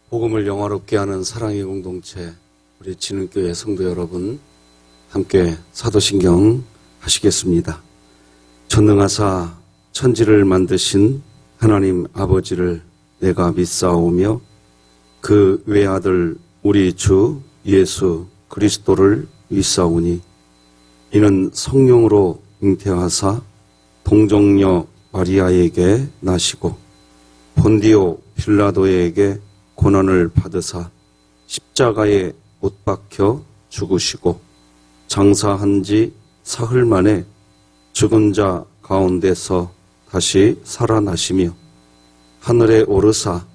복음을 영화롭게 하는 사랑의 공동체, 우리 진흥교회 성도 여러분, 함께 사도신경 하시겠습니다. 전능하사 천지를 만드신 하나님 아버지를 내가 믿사오며 그 외아들 우리 주 예수 그리스도를 믿사오니 이는 성령으로 잉태하사 동정녀 마리아에게 나시고 본디오 빌라도에게 고난을 받으사 십자가에 못 박혀 죽으시고 장사한 지 사흘 만에 죽은 자 가운데서 다시 살아나시며 하늘에 오르사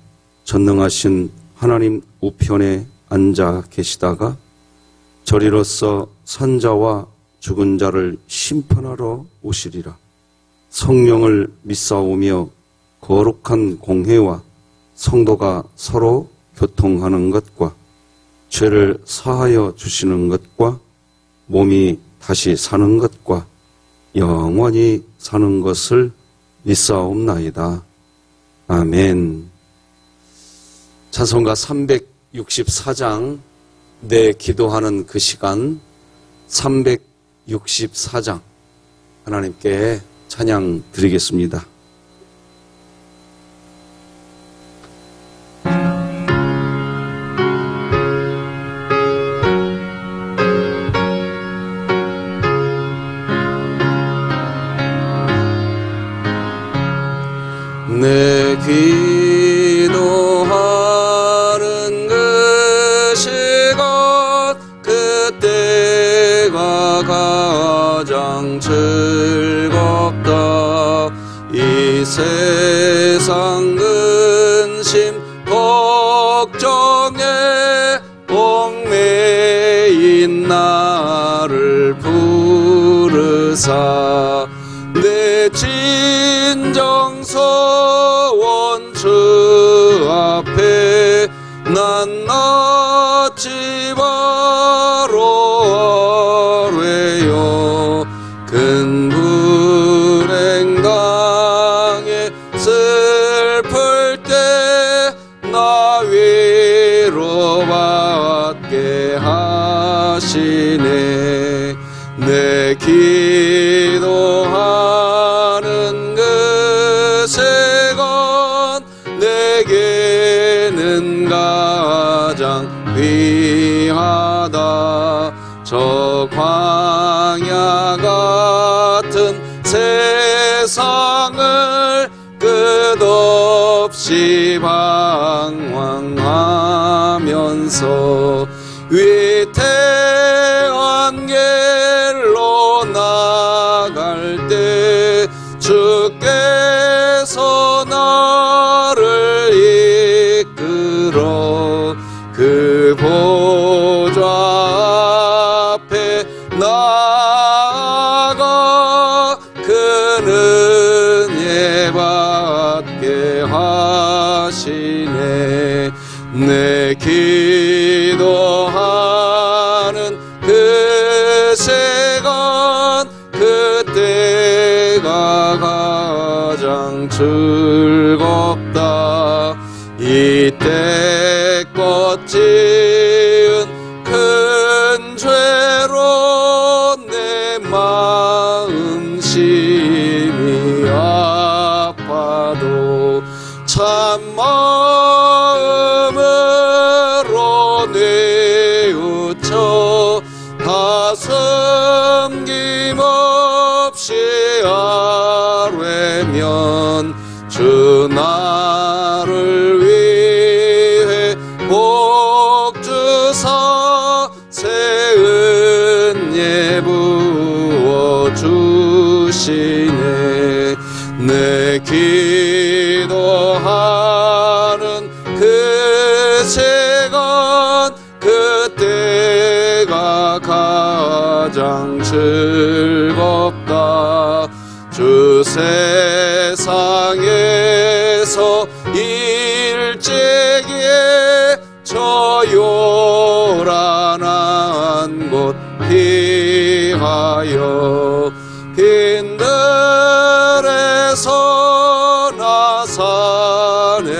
전능하신 하나님 우편에 앉아 계시다가 저리로서 산자와 죽은 자를 심판하러 오시리라. 성령을 믿사오며 거룩한 공회와 성도가 서로 교통하는 것과 죄를 사하여 주시는 것과 몸이 다시 사는 것과 영원히 사는 것을 믿사옵나이다. 아멘. 찬송가 364장, 내 기도하는 그 시간, 364장 하나님께 찬양 드리겠습니다. 내 기도하는 그 시간, 그때가 가장 즐겁다. 이 세상 근심 걱정에 얽매인 나를 부르사 내 진정 소원 주 앞에 난 낫지 바로 아뢰요. 큰 불행 당해 슬플 때 나 위로받게 하시네. 내 기도하는 그 시간 내게는 가장 귀하다. 저 광야 같은 세상을 끝없이 방황하면서 위태한 길로 나갈 때 주께서 나를 이끌어 그 보좌 앞에 나아가 그 은혜 받게 하시네. 내 기도하는 그 시간 그때가 가장 즐겁다. 이때껏 지은 큰 죄로 내 마음 심히 아파도 참마음으로 뉘우쳐 가슴 김없이 아뢰면 주 나를 위해 복 주사 새 은혜 부어 주시네. 내 기도하는 그 시간 그때가 가장 즐겁다. 주 세상에서 일찍이 저 요란한 곳 피하여 빈들에서 나산에서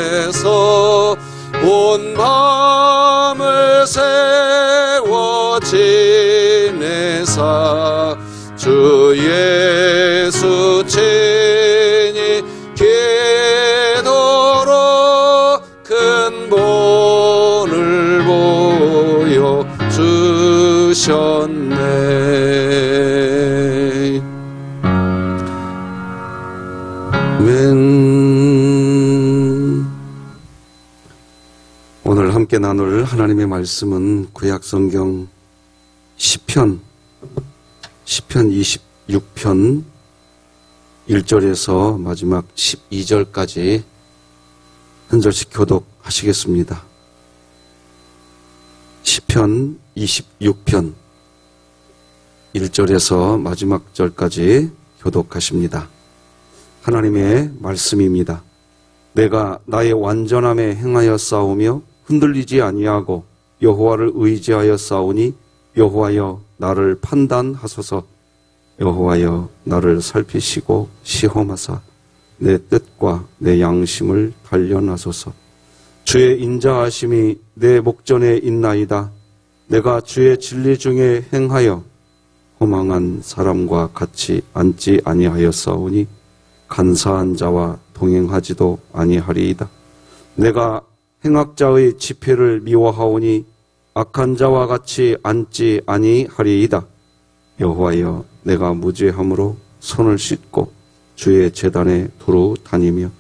온 밤을 세워 지내사 주 예수 친히 기도로 근본을 보여주셨네. 오늘 함께 나눌 하나님의 말씀은 구약성경 시편 26편 1절에서 마지막 12절까지 한 절씩 교독하시겠습니다. 시편 26편 1절에서 마지막 절까지 교독하십니다. 하나님의 말씀입니다. 내가 나의 완전함에 행하여 싸우며 흔들리지 아니하고 여호와를 의지하여 싸우니 여호와여 나를 판단하소서. 여호와여 나를 살피시고 시험하사 내 뜻과 내 양심을 단련하소서. 주의 인자하심이 내 목전에 있나이다. 내가 주의 진리 중에 행하여 허망한 사람과 같이 앉지 아니하였사오니 간사한 자와 동행하지도 아니하리이다. 내가 행악자의 집회를 미워하오니 악한 자와 같이 앉지 아니하리이다. 여호와여 내가 무죄함으로 손을 씻고 주의 제단에 두루 다니며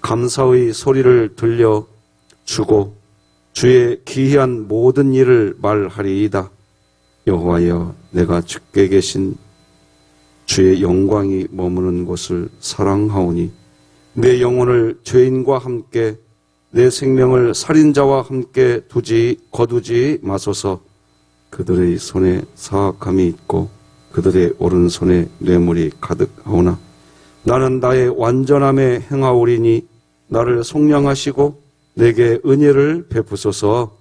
감사의 소리를 들려 주고 주의 기이한 모든 일을 말하리이다. 여호와여 내가 주께 계신 주의 영광이 머무는 곳을 사랑하오니 내 영혼을 죄인과 함께 내 생명을 살인자와 함께 거두지 마소서. 그들의 손에 사악함이 있고 그들의 오른손에 뇌물이 가득하오나 나는 나의 완전함에 행하오리니 나를 속량하시고 내게 은혜를 베푸소서.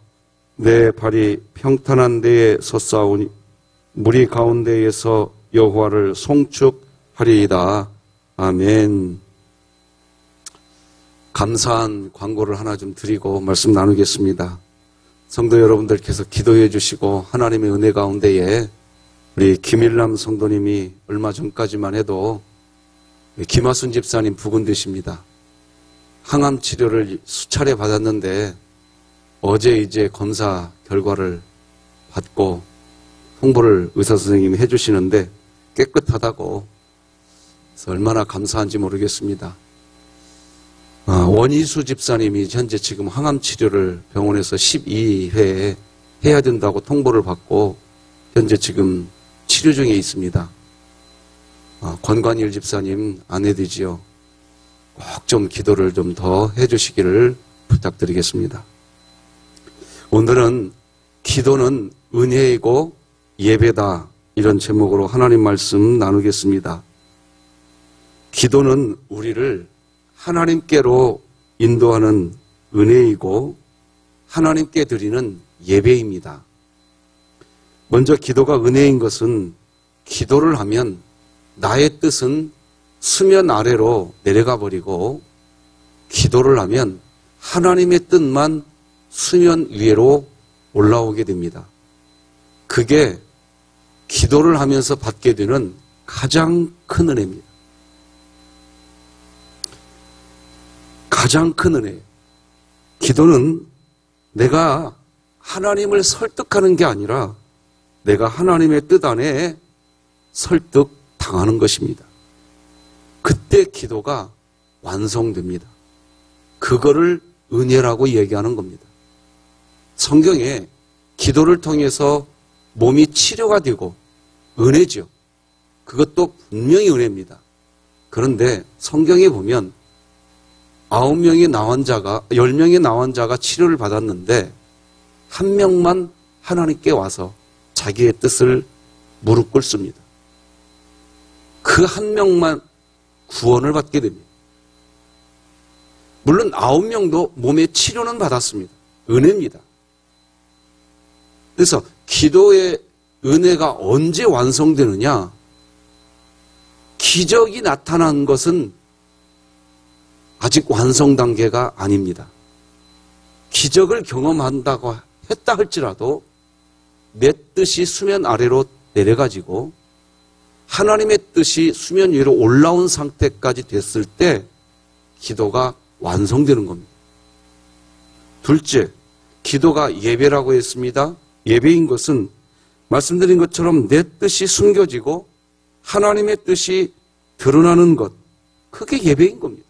내 발이 평탄한 데에 섰사오니 무리 가운데에서 여호와를 송축하리이다. 아멘. 감사한 광고를 하나 좀 드리고 말씀 나누겠습니다. 성도 여러분들께서 기도해 주시고 하나님의 은혜 가운데에 우리 김일남 성도님이 얼마 전까지만 해도 김하순 집사님 부근되십니다. 항암 치료를 수차례 받았는데 어제 이제 검사 결과를 받고 홍보를 의사 선생님이 해주시는데 깨끗하다고, 그래서 얼마나 감사한지 모르겠습니다. 원희수 집사님이 현재 지금 항암 치료를 병원에서 12회 해야 된다고 통보를 받고 현재 지금 치료 중에 있습니다. 권관일 집사님 아내되지요. 꼭 좀 기도를 좀 더 해주시기를 부탁드리겠습니다. 오늘은 기도는 은혜이고 예배다, 이런 제목으로 하나님 말씀 나누겠습니다. 기도는 우리를 하나님께로 인도하는 은혜이고 하나님께 드리는 예배입니다. 먼저 기도가 은혜인 것은 기도를 하면 나의 뜻은 수면 아래로 내려가 버리고 기도를 하면 하나님의 뜻만 수면 위로 올라오게 됩니다. 그게 기도를 하면서 받게 되는 가장 큰 은혜입니다. 가장 큰 은혜. 기도는 내가 하나님을 설득하는 게 아니라 내가 하나님의 뜻 안에 설득당하는 것입니다. 그때 기도가 완성됩니다. 그거를 은혜라고 얘기하는 겁니다. 성경에 기도를 통해서 몸이 치료가 되고 은혜죠. 그것도 분명히 은혜입니다. 그런데 성경에 보면 9명의 나환자가 10명의 나환자가 치료를 받았는데 한 명만 하나님께 와서 자기의 뜻을 무릎 꿇습니다. 그 한 명만 구원을 받게 됩니다. 물론 9명도 몸의 치료는 받았습니다. 은혜입니다. 그래서 기도의 은혜가 언제 완성되느냐? 기적이 나타난 것은 아직 완성 단계가 아닙니다. 기적을 경험한다고 했다 할지라도 내 뜻이 수면 아래로 내려가지고 하나님의 뜻이 수면 위로 올라온 상태까지 됐을 때 기도가 완성되는 겁니다. 둘째, 기도가 예배라고 했습니다. 예배인 것은 말씀드린 것처럼 내 뜻이 숨겨지고 하나님의 뜻이 드러나는 것, 그게 예배인 겁니다.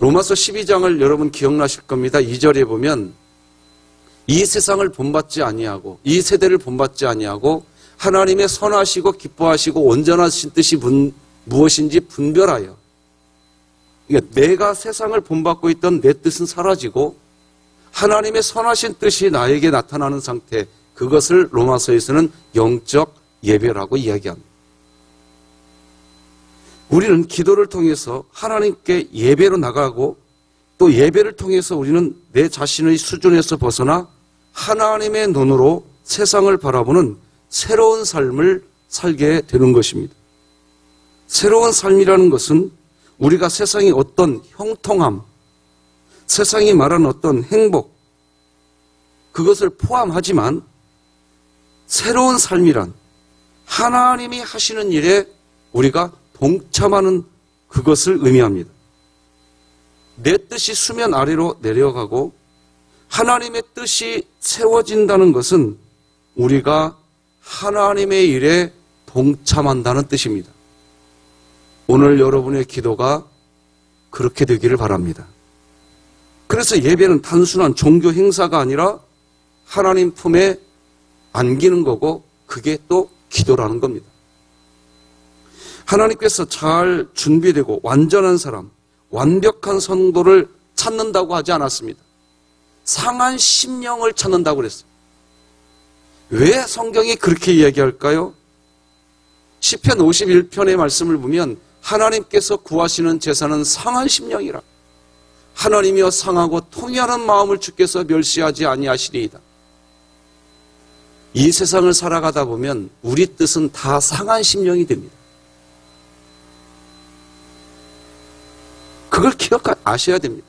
로마서 12장을 여러분 기억나실 겁니다. 2절에 보면 이 세상을 본받지 아니하고 이 세대를 본받지 아니하고 하나님의 선하시고 기뻐하시고 온전하신 뜻이 무엇인지 분별하여, 그러니까 내가 세상을 본받고 있던 내 뜻은 사라지고 하나님의 선하신 뜻이 나에게 나타나는 상태, 그것을 로마서에서는 영적 예배라고 이야기합니다. 우리는 기도를 통해서 하나님께 예배로 나가고 또 예배를 통해서 우리는 내 자신의 수준에서 벗어나 하나님의 눈으로 세상을 바라보는 새로운 삶을 살게 되는 것입니다. 새로운 삶이라는 것은 우리가 세상의 어떤 형통함, 세상이 말하는 어떤 행복, 그것을 포함하지만 새로운 삶이란 하나님이 하시는 일에 우리가 동참하는 그것을 의미합니다. 내 뜻이 수면 아래로 내려가고 하나님의 뜻이 세워진다는 것은 우리가 하나님의 일에 동참한다는 뜻입니다. 오늘 여러분의 기도가 그렇게 되기를 바랍니다. 그래서 예배는 단순한 종교 행사가 아니라 하나님 품에 안기는 거고 그게 또 기도라는 겁니다. 하나님께서 잘 준비되고 완전한 사람, 완벽한 성도를 찾는다고 하지 않았습니다. 상한 심령을 찾는다고 그랬어요. 왜 성경이 그렇게 이야기할까요? 시편 51편의 말씀을 보면 하나님께서 구하시는 제사는 상한 심령이라. 하나님이여 상하고 통회하는 마음을 주께서 멸시하지 아니하시리이다. 이 세상을 살아가다 보면 우리 뜻은 다 상한 심령이 됩니다. 그걸 아셔야 됩니다.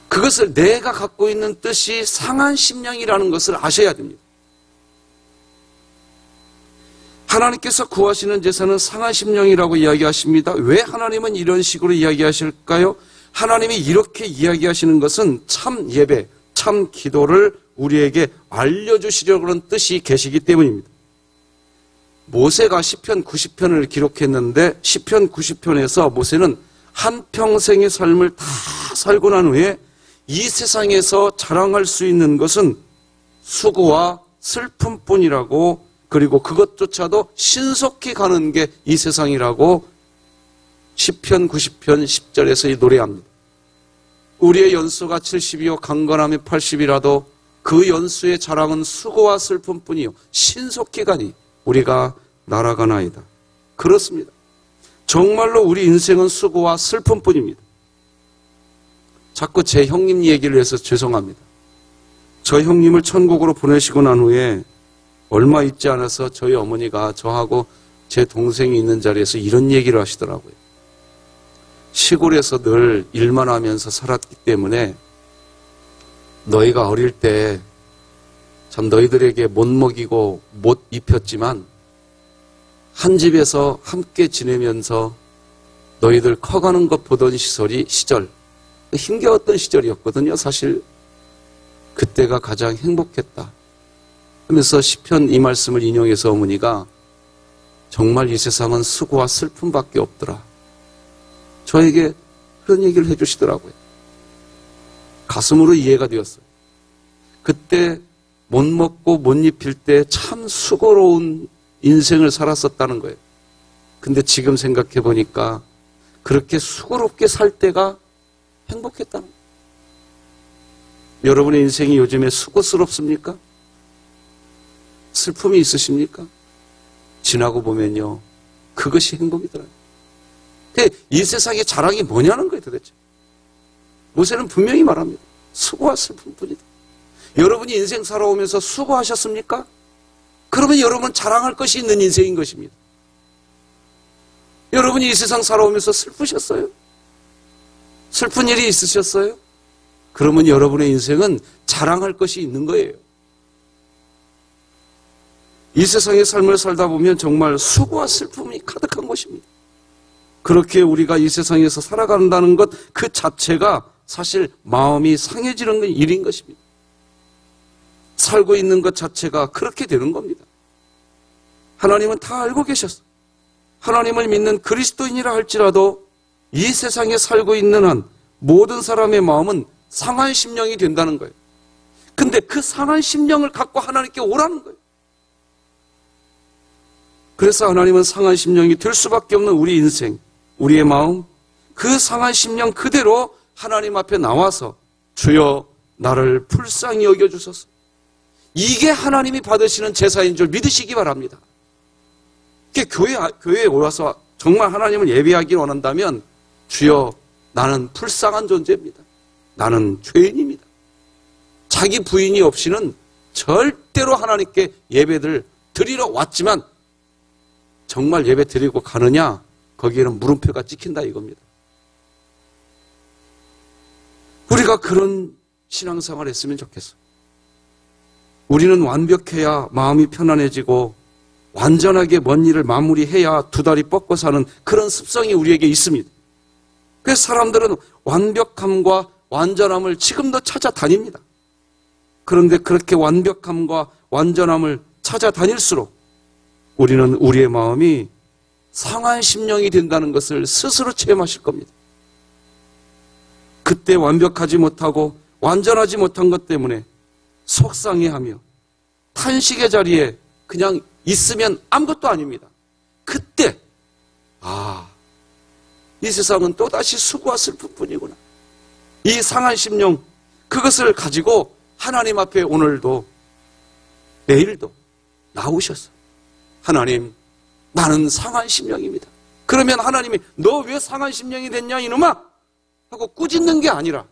그것을 내가 갖고 있는 뜻이 상한 심령이라는 것을 아셔야 됩니다. 하나님께서 구하시는 제사는 상한 심령이라고 이야기하십니다. 왜 하나님은 이런 식으로 이야기하실까요? 하나님이 이렇게 이야기하시는 것은 참 예배, 참 기도를 우리에게 알려주시려고 하는 뜻이 계시기 때문입니다. 모세가 시편 90편을 기록했는데 시편 90편에서 모세는 한평생의 삶을 다 살고 난 후에 이 세상에서 자랑할 수 있는 것은 수고와 슬픔뿐이라고, 그리고 그것조차도 신속히 가는 게 이 세상이라고 시편 90편 10절에서 노래합니다. 우리의 연수가 70이요 강건함이 80이라도 그 연수의 자랑은 수고와 슬픔뿐이요 신속히 가니 우리가 날아가나이다. 그렇습니다. 정말로 우리 인생은 수고와 슬픔뿐입니다. 자꾸 제 형님 얘기를 해서 죄송합니다. 저 형님을 천국으로 보내시고 난 후에 얼마 있지 않아서 저희 어머니가 저하고 제 동생이 있는 자리에서 이런 얘기를 하시더라고요. 시골에서 늘 일만 하면서 살았기 때문에 너희가 어릴 때 참 너희들에게 못 먹이고 못 입혔지만 한 집에서 함께 지내면서 너희들 커가는 것 보던 시절, 힘겨웠던 시절이었거든요. 사실 그때가 가장 행복했다 하면서 시편 이 말씀을 인용해서 어머니가 정말 이 세상은 수고와 슬픔밖에 없더라, 저에게 그런 얘기를 해주시더라고요. 가슴으로 이해가 되었어요. 그때 못 먹고 못 입힐 때 참 수고로운 인생을 살았었다는 거예요. 근데 지금 생각해 보니까 그렇게 수고롭게 살 때가 행복했다는 거예요. 여러분의 인생이 요즘에 수고스럽습니까? 슬픔이 있으십니까? 지나고 보면요, 그것이 행복이더라고요. 이 세상의 자랑이 뭐냐는 거예요, 도대체. 모세는 분명히 말합니다. 수고와 슬픔뿐이다. 여러분이 인생 살아오면서 수고하셨습니까? 그러면 여러분은 자랑할 것이 있는 인생인 것입니다. 여러분이 이 세상 살아오면서 슬프셨어요? 슬픈 일이 있으셨어요? 그러면 여러분의 인생은 자랑할 것이 있는 거예요. 이 세상의 삶을 살다 보면 정말 수고와 슬픔이 가득한 것입니다. 그렇게 우리가 이 세상에서 살아간다는 것 그 자체가 사실 마음이 상해지는 일인 것입니다. 살고 있는 것 자체가 그렇게 되는 겁니다. 하나님은 다 알고 계셨어요. 하나님을 믿는 그리스도인이라 할지라도 이 세상에 살고 있는 한 모든 사람의 마음은 상한 심령이 된다는 거예요. 근데 그 상한 심령을 갖고 하나님께 오라는 거예요. 그래서 하나님은 상한 심령이 될 수밖에 없는 우리 인생, 우리의 마음, 그 상한 심령 그대로 하나님 앞에 나와서 주여 나를 불쌍히 여겨주소서. 이게 하나님이 받으시는 제사인 줄 믿으시기 바랍니다. 교회에 와서 정말 하나님을 예배하기를 원한다면 주여 나는 불쌍한 존재입니다. 나는 죄인입니다. 자기 부인이 없이는 절대로 하나님께 예배를 드리러 왔지만 정말 예배 드리고 가느냐? 거기에는 물음표가 찍힌다 이겁니다. 우리가 그런 신앙생활을 했으면 좋겠어요. 우리는 완벽해야 마음이 편안해지고 완전하게 먼 일을 마무리해야 두 다리 뻗고 사는 그런 습성이 우리에게 있습니다. 그래서 사람들은 완벽함과 완전함을 지금도 찾아다닙니다. 그런데 그렇게 완벽함과 완전함을 찾아다닐수록 우리는 우리의 마음이 상한 심령이 된다는 것을 스스로 체험하실 겁니다. 그때 완벽하지 못하고 완전하지 못한 것 때문에 속상해하며 탄식의 자리에 그냥 있으면 아무것도 아닙니다. 그때 이 세상은 또다시 수고와 슬픔뿐이구나. 이 상한 심령 그것을 가지고 하나님 앞에 오늘도 내일도 나오셔서 하나님 나는 상한 심령입니다. 그러면 하나님이 너 왜 상한 심령이 됐냐 이놈아 하고 꾸짖는 게 아니라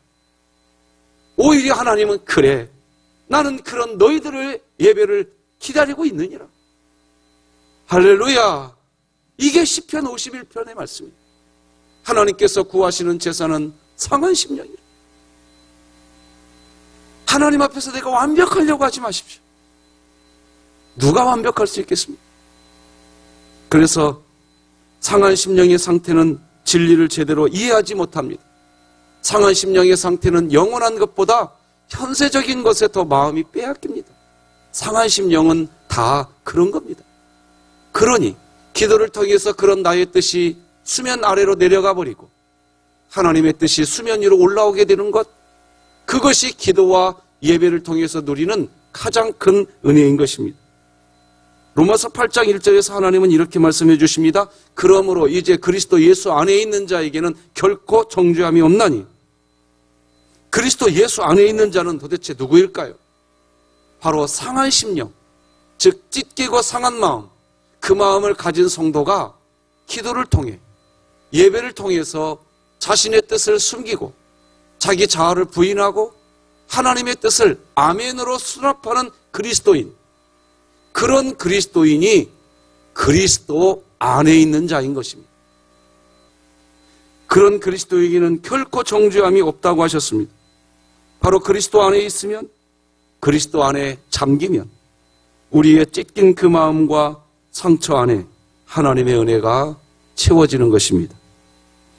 오히려 하나님은 그래 나는 그런 너희들의 예배를 기다리고 있느니라. 할렐루야. 이게 시편 51편의 말씀입니다. 하나님께서 구하시는 제사는 상한 심령이라. 하나님 앞에서 내가 완벽하려고 하지 마십시오. 누가 완벽할 수 있겠습니까? 그래서 상한 심령의 상태는 진리를 제대로 이해하지 못합니다. 상한 심령의 상태는 영원한 것보다 현세적인 것에 더 마음이 빼앗깁니다. 상한 심령은 다 그런 겁니다. 그러니 기도를 통해서 그런 나의 뜻이 수면 아래로 내려가 버리고 하나님의 뜻이 수면 위로 올라오게 되는 것, 그것이 기도와 예배를 통해서 누리는 가장 큰 은혜인 것입니다. 로마서 8장 1절에서 하나님은 이렇게 말씀해 주십니다. 그러므로 이제 그리스도 예수 안에 있는 자에게는 결코 정죄함이 없나니. 그리스도 예수 안에 있는 자는 도대체 누구일까요? 바로 상한 심령, 즉 찢기고 상한 마음, 그 마음을 가진 성도가 기도를 통해 예배를 통해서 자신의 뜻을 숨기고 자기 자아를 부인하고 하나님의 뜻을 아멘으로 수납하는 그리스도인, 그런 그리스도인이 그리스도 안에 있는 자인 것입니다. 그런 그리스도에게는 결코 정죄함이 없다고 하셨습니다. 바로 그리스도 안에 있으면, 그리스도 안에 잠기면 우리의 찢긴 그 마음과 상처 안에 하나님의 은혜가 채워지는 것입니다.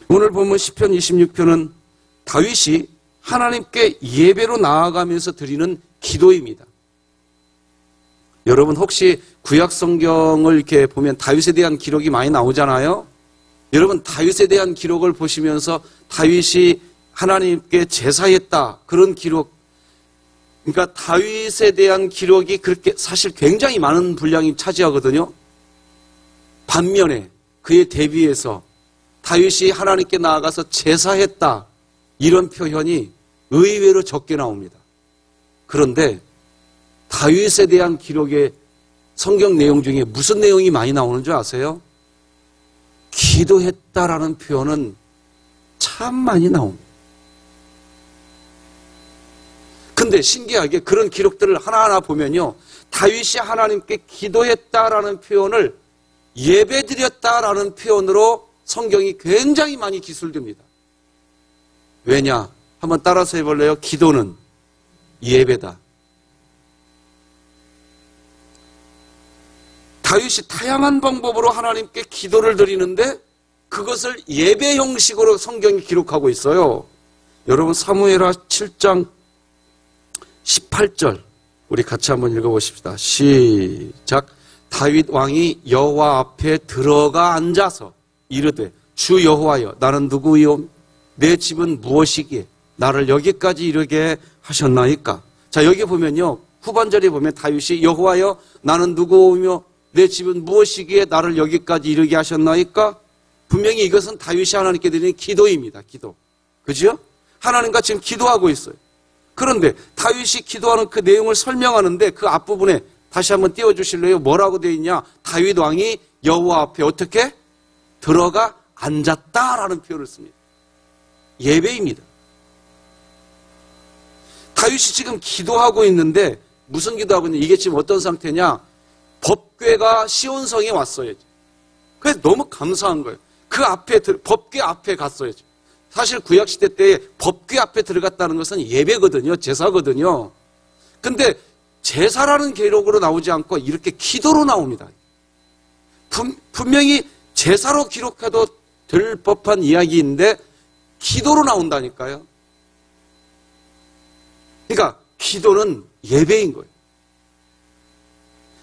오늘 보면 시편 26편은 다윗이 하나님께 예배로 나아가면서 드리는 기도입니다. 여러분 혹시 구약 성경을 이렇게 보면 다윗에 대한 기록이 많이 나오잖아요. 여러분 다윗에 대한 기록을 보시면서 다윗이 하나님께 제사했다 그런 기록, 그러니까 다윗에 대한 기록이 그렇게 사실 굉장히 많은 분량이 차지하거든요. 반면에 그에 대비해서 다윗이 하나님께 나아가서 제사했다 이런 표현이 의외로 적게 나옵니다. 그런데 다윗에 대한 기록의 성경 내용 중에 무슨 내용이 많이 나오는 줄 아세요? 기도했다라는 표현은 참 많이 나옵니다. 근데 신기하게 그런 기록들을 하나하나 보면요, 다윗이 하나님께 기도했다라는 표현을 예배드렸다라는 표현으로 성경이 굉장히 많이 기술됩니다. 왜냐? 한번 따라서 해볼래요? 기도는 예배다. 다윗이 다양한 방법으로 하나님께 기도를 드리는데 그것을 예배 형식으로 성경이 기록하고 있어요. 여러분 사무엘하 7장 18절 우리 같이 한번 읽어보십시다. 시작. 다윗 왕이 여호와 앞에 들어가 앉아서 이르되 주 여호와여 나는 누구이요 내 집은 무엇이기에 나를 여기까지 이르게 하셨나이까. 자 여기 보면요 후반절에 보면 다윗이 여호와여 나는 누구이며 내 집은 무엇이기에 나를 여기까지 이르게 하셨나이까. 분명히 이것은 다윗이 하나님께 드리는 기도입니다. 기도. 그죠? 하나님과 지금 기도하고 있어요. 그런데 다윗이 기도하는 그 내용을 설명하는데 그 앞부분에 다시 한번 띄워주실래요? 뭐라고 되어 있냐? 다윗 왕이 여호와 앞에 어떻게? 들어가 앉았다라는 표현을 씁니다. 예배입니다. 다윗이 지금 기도하고 있는데 무슨 기도하고 있냐? 이게 지금 어떤 상태냐? 법궤가 시온성에 왔어요. 그래서 너무 감사한 거예요. 그 앞에 법궤 앞에 갔어요. 사실 구약시대 때 법궤 앞에 들어갔다는 것은 예배거든요. 제사거든요. 근데 제사라는 기록으로 나오지 않고 이렇게 기도로 나옵니다. 분명히 제사로 기록해도 될 법한 이야기인데 기도로 나온다니까요. 그러니까 기도는 예배인 거예요.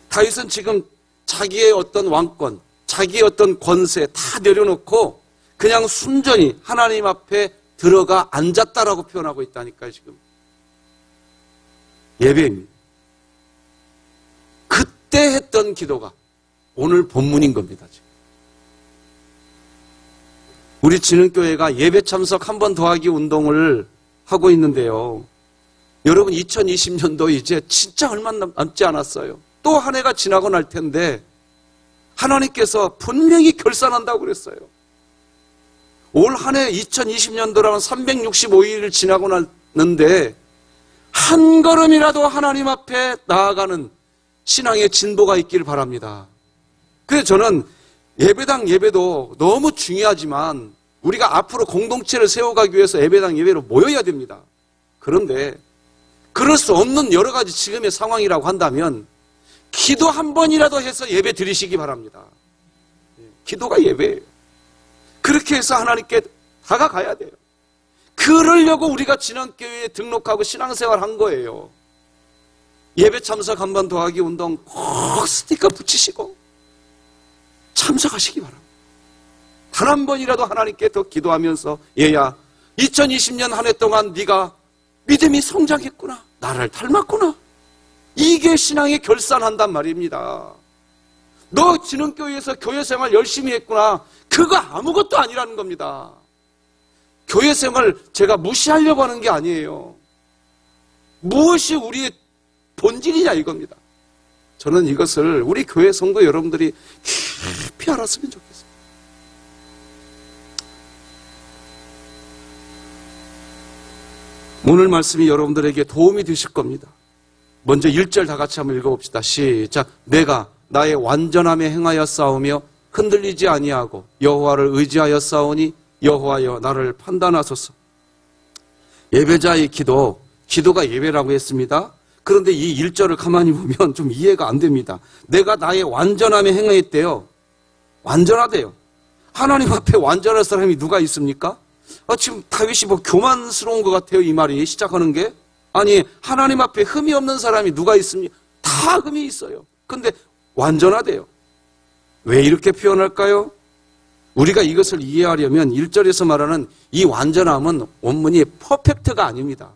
다윗은 지금 자기의 어떤 왕권, 자기의 어떤 권세 다 내려놓고 그냥 순전히 하나님 앞에 들어가 앉았다라고 표현하고 있다니까요, 지금. 예배입니다. 그때 했던 기도가 오늘 본문인 겁니다, 지금. 우리 진흥교회가 예배 참석 한 번 더하기 운동을 하고 있는데요. 여러분 2020년도 이제 진짜 얼마 남지 않았어요. 또 한 해가 지나고 날 텐데 하나님께서 분명히 결산한다고 그랬어요. 올 한 해 2020년도라면 365일을 지나고 났는데 한 걸음이라도 하나님 앞에 나아가는 신앙의 진보가 있기를 바랍니다. 그래서 저는 예배당 예배도 너무 중요하지만 우리가 앞으로 공동체를 세워가기 위해서 예배당 예배로 모여야 됩니다. 그런데 그럴 수 없는 여러 가지 지금의 상황이라고 한다면 기도 한 번이라도 해서 예배 드리시기 바랍니다. 기도가 예배예요. 그렇게 해서 하나님께 다가가야 돼요. 그러려고 우리가 진흥교회에 등록하고 신앙생활 한 거예요. 예배 참석 한 번 더하기 운동 꼭 스티커 붙이시고 참석하시기 바랍니다. 단 한 번이라도 하나님께 더 기도하면서 얘야 2020년 한 해 동안 네가 믿음이 성장했구나. 나를 닮았구나. 이게 신앙의 결산한단 말입니다. 너 진흥교회에서 교회생활 열심히 했구나. 그거 아무것도 아니라는 겁니다. 교회생활 제가 무시하려고 하는 게 아니에요. 무엇이 우리의 본질이냐 이겁니다. 저는 이것을 우리 교회 성도 여러분들이 깊이 알았으면 좋겠어요. 오늘 말씀이 여러분들에게 도움이 되실 겁니다. 먼저 1절 다 같이 한번 읽어봅시다. 시작. 내가 나의 완전함에 행하여 싸우며 흔들리지 아니하고 여호와를 의지하여 싸우니 여호와여 나를 판단하소서. 예배자의 기도가 예배라고 했습니다. 그런데 이 1절을 가만히 보면 좀 이해가 안 됩니다. 내가 나의 완전함에 행하였대요. 완전하대요. 하나님 앞에 완전한 사람이 누가 있습니까? 지금 다윗이 뭐 교만스러운 것 같아요. 이 말이 시작하는 게. 아니 하나님 앞에 흠이 없는 사람이 누가 있습니까? 다 흠이 있어요. 근데 완전하대요. 왜 이렇게 표현할까요? 우리가 이것을 이해하려면 1절에서 말하는 이 완전함은 원문이 퍼펙트가 아닙니다.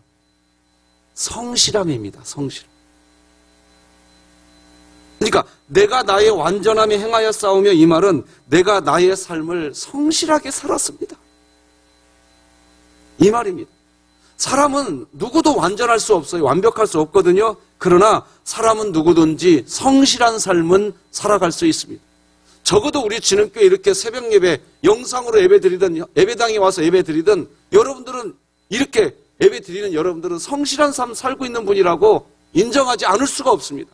성실함입니다. 성실. 그러니까 내가 나의 완전함에 행하여 싸우며 이 말은 내가 나의 삶을 성실하게 살았습니다. 이 말입니다. 사람은 누구도 완전할 수 없어요. 완벽할 수 없거든요. 그러나 사람은 누구든지 성실한 삶은 살아갈 수 있습니다. 적어도 우리 진흥교회 이렇게 새벽 예배, 영상으로 예배 드리든 예배당에 와서 예배 드리든 여러분들은 이렇게 예배 드리는 여러분들은 성실한 삶 살고 있는 분이라고 인정하지 않을 수가 없습니다.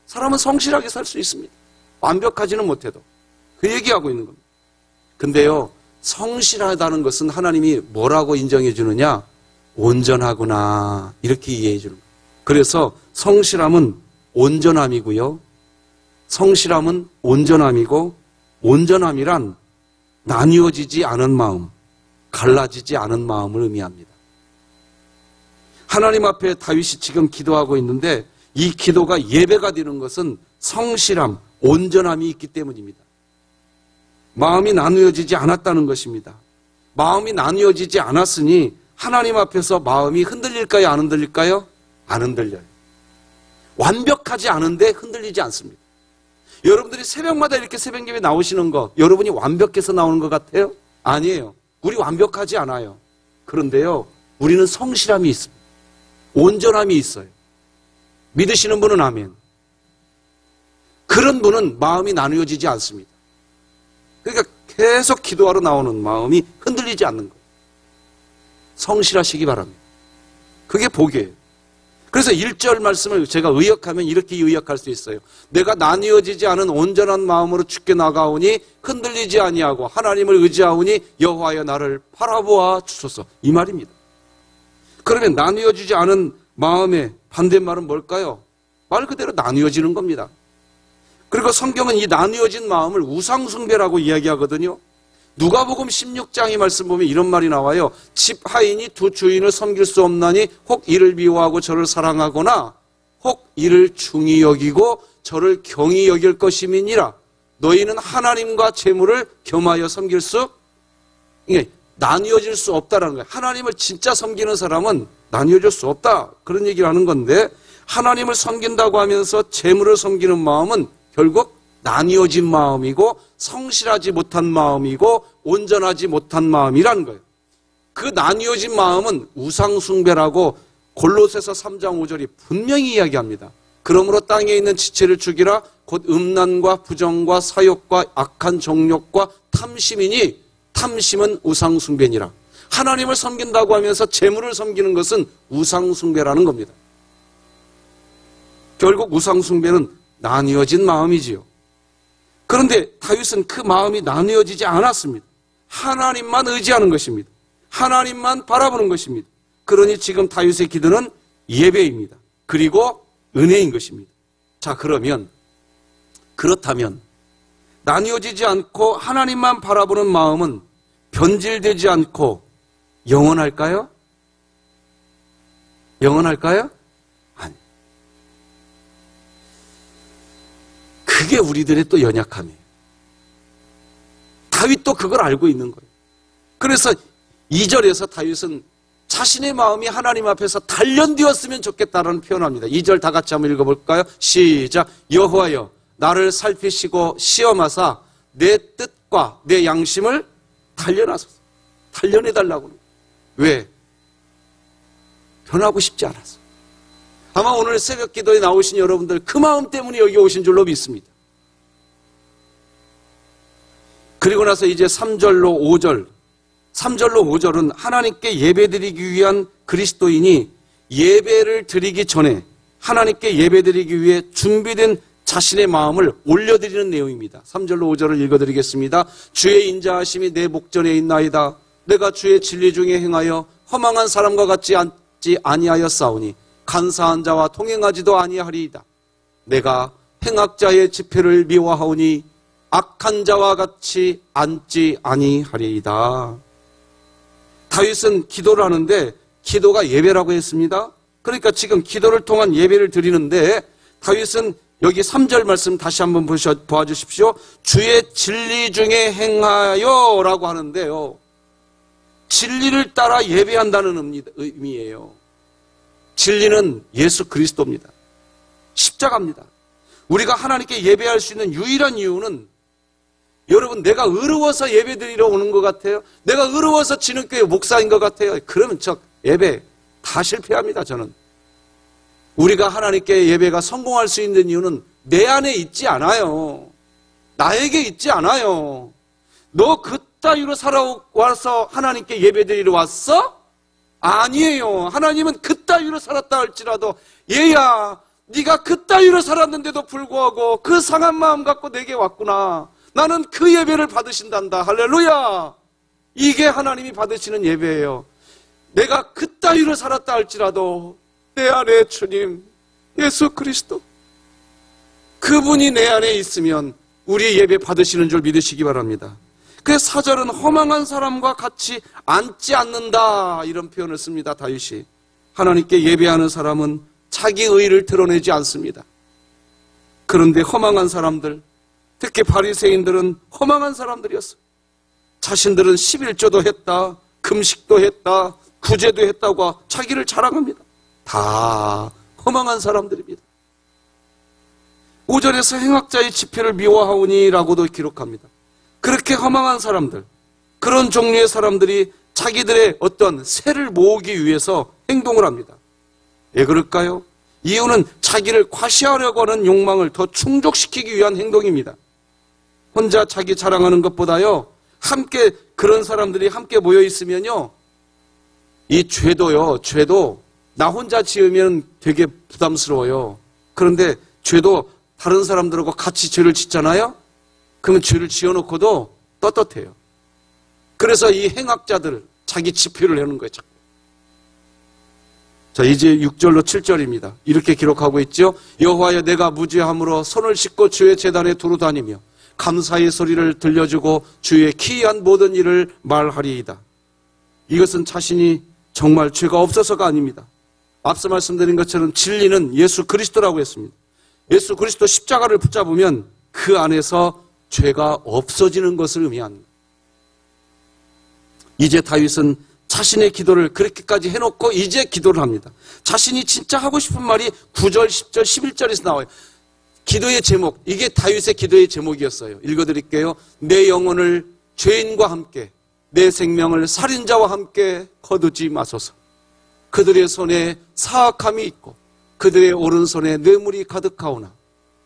사람은 성실하게 살 수 있습니다. 완벽하지는 못해도. 그 얘기하고 있는 겁니다. 근데요, 성실하다는 것은 하나님이 뭐라고 인정해 주느냐? 온전하구나. 이렇게 이해해 주는 거예요. 그래서 성실함은 온전함이고요. 성실함은 온전함이고, 온전함이란 나뉘어지지 않은 마음, 갈라지지 않은 마음을 의미합니다. 하나님 앞에 다윗이 지금 기도하고 있는데 이 기도가 예배가 되는 것은 성실함, 온전함이 있기 때문입니다. 마음이 나누어지지 않았다는 것입니다. 마음이 나누어지지 않았으니 하나님 앞에서 마음이 흔들릴까요? 안 흔들릴까요? 안 흔들려요. 완벽하지 않은데 흔들리지 않습니다. 여러분들이 새벽마다 이렇게 새벽 예배 나오시는 거 여러분이 완벽해서 나오는 것 같아요? 아니에요. 우리 완벽하지 않아요. 그런데요, 우리는 성실함이 있습니다. 온전함이 있어요. 믿으시는 분은 아멘. 그런 분은 마음이 나누어지지 않습니다. 그러니까 계속 기도하러 나오는 마음이 흔들리지 않는 거예요. 성실하시기 바랍니다. 그게 복이에요. 그래서 1절 말씀을 제가 의역하면 이렇게 의역할 수 있어요. 내가 나뉘어지지 않은 온전한 마음으로 주께 나가오니 흔들리지 아니하고 하나님을 의지하오니 여호와여 나를 바라보아 주소서. 이 말입니다. 그러면 나뉘어지지 않은 마음의 반대말은 뭘까요? 말 그대로 나뉘어지는 겁니다. 그리고 성경은 이 나뉘어진 마음을 우상숭배라고 이야기하거든요. 누가복음 16장의 말씀 보면 이런 말이 나와요. 집 하인이 두 주인을 섬길 수 없나니 혹 이를 미워하고 저를 사랑하거나 혹 이를 중히 여기고 저를 경히 여길 것임이니라. 너희는 하나님과 재물을 겸하여 섬길 수, 이게 나뉘어질 수 없다라는 거예요. 하나님을 진짜 섬기는 사람은 나뉘어질 수 없다. 그런 얘기를 하는 건데, 하나님을 섬긴다고 하면서 재물을 섬기는 마음은 결국 나뉘어진 마음이고 성실하지 못한 마음이고 온전하지 못한 마음이라는 거예요. 그 나뉘어진 마음은 우상숭배라고 골로새서 3장 5절이 분명히 이야기합니다. 그러므로 땅에 있는 지체를 죽이라. 곧 음란과 부정과 사욕과 악한 정욕과 탐심이니 탐심은 우상숭배니라. 하나님을 섬긴다고 하면서 재물을 섬기는 것은 우상숭배라는 겁니다. 결국 우상숭배는 나뉘어진 마음이지요. 그런데 다윗은 그 마음이 나뉘어지지 않았습니다. 하나님만 의지하는 것입니다. 하나님만 바라보는 것입니다. 그러니 지금 다윗의 기도는 예배입니다. 그리고 은혜인 것입니다. 자, 그렇다면 나뉘어지지 않고 하나님만 바라보는 마음은 변질되지 않고 영원할까요? 영원할까요? 아니. 그게 우리들의 또 연약함이에요. 다윗도 그걸 알고 있는 거예요. 그래서 2절에서 다윗은 자신의 마음이 하나님 앞에서 단련되었으면 좋겠다라는 표현합니다. 2절 다 같이 한번 읽어볼까요? 시작. 여호와여 나를 살피시고 시험하사 내 뜻과 내 양심을 단련하소서. 단련해달라고. 왜? 변하고 싶지 않아서. 아마 오늘 새벽 기도에 나오신 여러분들 그 마음 때문에 여기 오신 줄로 믿습니다. 그리고 나서 이제 3절로 5절은 하나님께 예배드리기 위한 그리스도인이 예배를 드리기 전에 하나님께 예배드리기 위해 준비된 자신의 마음을 올려드리는 내용입니다. 3절로 5절을 읽어드리겠습니다. 주의 인자하심이 내 목전에 있나이다. 내가 주의 진리 중에 행하여 허망한 사람과 같지 않지 아니하였사오니 간사한 자와 동행하지도 아니하리이다. 내가 행악자의 집회를 미워하오니 악한 자와 같이 앉지 아니하리이다. 다윗은 기도를 하는데 기도가 예배라고 했습니다. 그러니까 지금 기도를 통한 예배를 드리는데 다윗은 여기 3절 말씀 다시 한번 보아주십시오. 주의 진리 중에 행하여 라고 하는데요. 진리를 따라 예배한다는 의미예요. 진리는 예수 그리스도입니다. 십자가입니다. 우리가 하나님께 예배할 수 있는 유일한 이유는 여러분 내가 의로워서 예배드리러 오는 것 같아요? 내가 의로워서 진흥교회 목사인 것 같아요? 그러면 저 예배 다 실패합니다. 저는. 우리가 하나님께 예배가 성공할 수 있는 이유는 내 안에 있지 않아요. 나에게 있지 않아요. 너 그따위로 살아와서 하나님께 예배드리러 왔어? 아니에요. 하나님은 그따위로 살았다 할지라도 얘야 네가 그따위로 살았는데도 불구하고 그 상한 마음 갖고 내게 왔구나. 나는 그 예배를 받으신단다. 할렐루야. 이게 하나님이 받으시는 예배예요. 내가 그따위로 살았다 할지라도 내 안에 주님 예수 그리스도 그분이 내 안에 있으면 우리 예배 받으시는 줄 믿으시기 바랍니다. 그래서 4절은 허망한 사람과 같이 앉지 않는다 이런 표현을 씁니다. 다윗이 하나님께 예배하는 사람은 자기 의를 드러내지 않습니다. 그런데 허망한 사람들, 특히 바리새인들은 허망한 사람들이었어요. 자신들은 11조도 했다, 금식도 했다, 구제도 했다고 자기를 자랑합니다. 다 허망한 사람들입니다. 5절에서 행악자의 지표를 미워하오니라고도 기록합니다. 그렇게 허망한 사람들, 그런 종류의 사람들이 자기들의 어떤 세를 모으기 위해서 행동을 합니다. 왜 그럴까요? 이유는 자기를 과시하려고 하는 욕망을 더 충족시키기 위한 행동입니다. 혼자 자기 자랑하는 것보다요, 함께 그런 사람들이 함께 모여 있으면요, 이 죄도 나 혼자 지으면 되게 부담스러워요. 그런데 죄도 다른 사람들하고 같이 죄를 짓잖아요? 그러면 죄를 지어놓고도 떳떳해요. 그래서 이 행악자들 자기 지표를 내는 거예요. 자꾸. 자, 이제 6절로 7절입니다. 이렇게 기록하고 있죠. 여호와여 내가 무죄함으로 손을 씻고 주의 제단에 두루 다니며 감사의 소리를 들려주고 주의 기이한 모든 일을 말하리이다. 이것은 자신이 정말 죄가 없어서가 아닙니다. 앞서 말씀드린 것처럼 진리는 예수 그리스도라고 했습니다. 예수 그리스도 십자가를 붙잡으면 그 안에서 죄가 없어지는 것을 의미합니다. 이제 다윗은 자신의 기도를 그렇게까지 해놓고 이제 기도를 합니다. 자신이 진짜 하고 싶은 말이 9절, 10절, 11절에서 나와요. 기도의 제목, 이게 다윗의 기도의 제목이었어요. 읽어드릴게요. 내 영혼을 죄인과 함께, 내 생명을 살인자와 함께 거두지 마소서. 그들의 손에 사악함이 있고 그들의 오른손에 뇌물이 가득하오나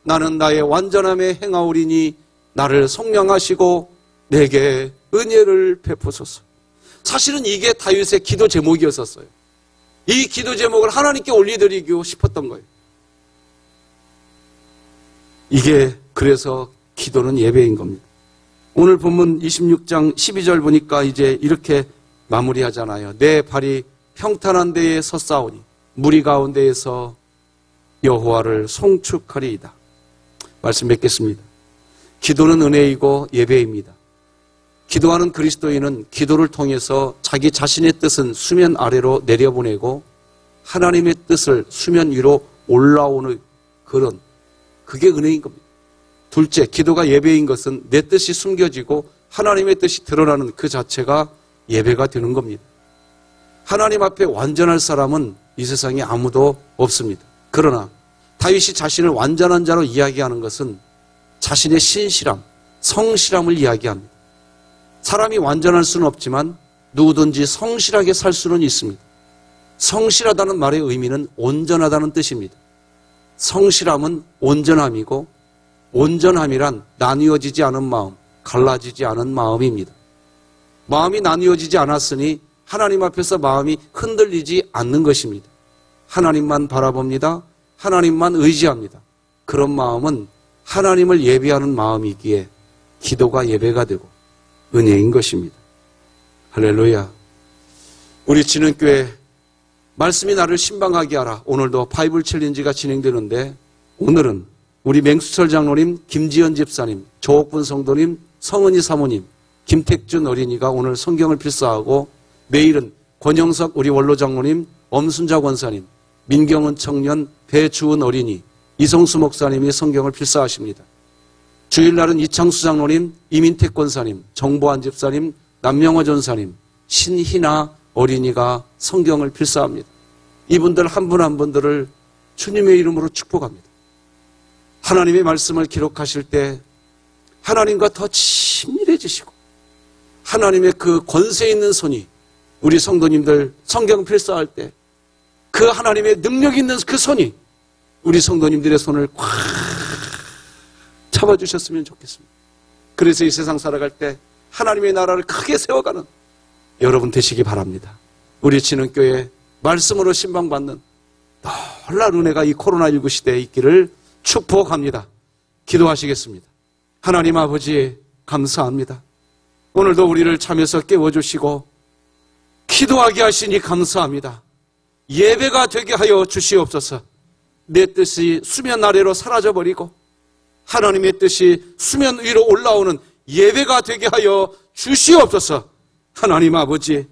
나는 나의 완전함에 행하오리니 나를 속량하시고 내게 은혜를 베푸소서. 사실은 이게 다윗의 기도 제목이었었어요. 이 기도 제목을 하나님께 올려드리고 싶었던 거예요. 이게 그래서 기도는 예배인 겁니다. 오늘 본문 26장 12절 보니까 이제 이렇게 마무리하잖아요. 내 발이 평탄한 데에 섰사오니 무리 가운데에서 여호와를 송축하리이다. 말씀 뵙겠습니다. 기도는 은혜이고 예배입니다. 기도하는 그리스도인은 기도를 통해서 자기 자신의 뜻은 수면 아래로 내려보내고 하나님의 뜻을 수면 위로 올라오는 그게 은혜인 겁니다. 둘째, 기도가 예배인 것은 내 뜻이 숨겨지고 하나님의 뜻이 드러나는 그 자체가 예배가 되는 겁니다. 하나님 앞에 완전할 사람은 이 세상에 아무도 없습니다. 그러나 다윗이 자신을 완전한 자로 이야기하는 것은 자신의 신실함, 성실함을 이야기합니다. 사람이 완전할 수는 없지만 누구든지 성실하게 살 수는 있습니다. 성실하다는 말의 의미는 온전하다는 뜻입니다. 성실함은 온전함이고 온전함이란 나뉘어지지 않은 마음, 갈라지지 않은 마음입니다. 마음이 나뉘어지지 않았으니 하나님 앞에서 마음이 흔들리지 않는 것입니다. 하나님만 바라봅니다. 하나님만 의지합니다. 그런 마음은 하나님을 예배하는 마음이기에 기도가 예배가 되고 은혜인 것입니다. 할렐루야. 우리 진흥교회 말씀이 나를 신방하게 하라. 오늘도 바이블 챌린지가 진행되는데 오늘은 우리 맹수철 장로님, 김지연 집사님, 조옥분 성도님, 성은희 사모님, 김택준 어린이가 오늘 성경을 필사하고 내일은 권영석 우리 원로 장로님, 엄순자 권사님, 민경은 청년, 배주은 어린이, 이성수 목사님이 성경을 필사하십니다. 주일날은 이창수 장로님, 이민택 권사님, 정보한 집사님, 남명호 전사님, 신희나 어린이가 성경을 필사합니다. 이분들 한 분 한 분들을 주님의 이름으로 축복합니다. 하나님의 말씀을 기록하실 때 하나님과 더 친밀해지시고 하나님의 그 권세 있는 손이 우리 성도님들 성경 필사할 때 그 하나님의 능력 있는 그 손이 우리 성도님들의 손을 꽉 잡아주셨으면 좋겠습니다. 그래서 이 세상 살아갈 때 하나님의 나라를 크게 세워가는 여러분 되시기 바랍니다. 우리 진흥교회 말씀으로 신방받는 놀라운 은혜가 이 코로나19 시대에 있기를 축복합니다. 기도하시겠습니다. 하나님 아버지 감사합니다. 오늘도 우리를 잠에서 깨워주시고 기도하게 하시니 감사합니다. 예배가 되게 하여 주시옵소서. 내 뜻이 수면 아래로 사라져버리고 하나님의 뜻이 수면 위로 올라오는 예배가 되게 하여 주시옵소서. 하나님 아버지,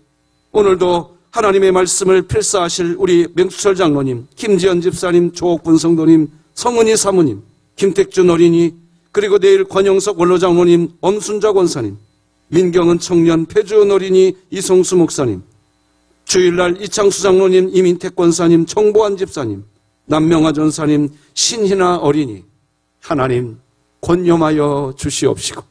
오늘도 하나님의 말씀을 필사하실 우리 맹수철 장로님, 김지연 집사님, 조옥분 성도님, 성은희 사모님, 김택준 어린이, 그리고 내일 권영석 원로장로님, 엄순자 권사님, 민경은 청년, 배주은 어린이, 이성수 목사님, 주일날 이창수 장로님, 이민택 권사님, 정보한 집사님, 남명아 전사님, 신희나 어린이, 하나님 권념하여 주시옵시고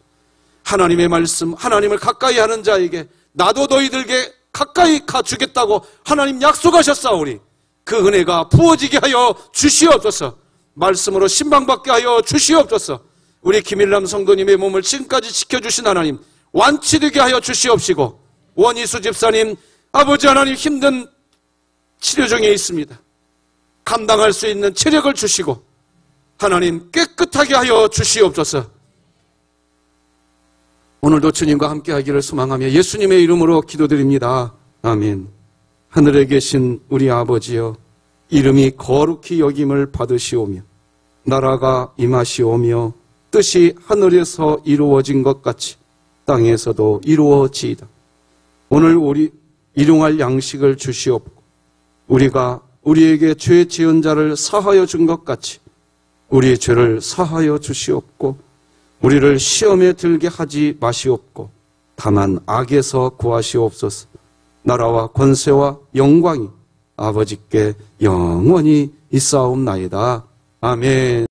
하나님의 말씀, 하나님을 가까이 하는 자에게 나도 너희들에게 가까이 가주겠다고 하나님 약속하셨사오니 그 은혜가 부어지게 하여 주시옵소서. 말씀으로 신방받게 하여 주시옵소서. 우리 김일남 성도님의 몸을 지금까지 지켜주신 하나님 완치되게 하여 주시옵시고, 원희수 집사님, 아버지 하나님 힘든 치료 중에 있습니다. 감당할 수 있는 체력을 주시고 하나님 깨끗하게 하여 주시옵소서. 오늘도 주님과 함께 하기를 소망하며 예수님의 이름으로 기도드립니다. 아멘. 하늘에 계신 우리 아버지여, 이름이 거룩히 여김을 받으시오며 나라가 임하시오며 뜻이 하늘에서 이루어진 것 같이 땅에서도 이루어지이다. 오늘 우리 일용할 양식을 주시옵고 우리가 우리에게 죄 지은 자를 사하여 준 것 같이 우리의 죄를 사하여 주시옵고 우리를 시험에 들게 하지 마시옵고 다만 악에서 구하시옵소서. 나라와 권세와 영광이 아버지께 영원히 있사옵나이다. 아멘.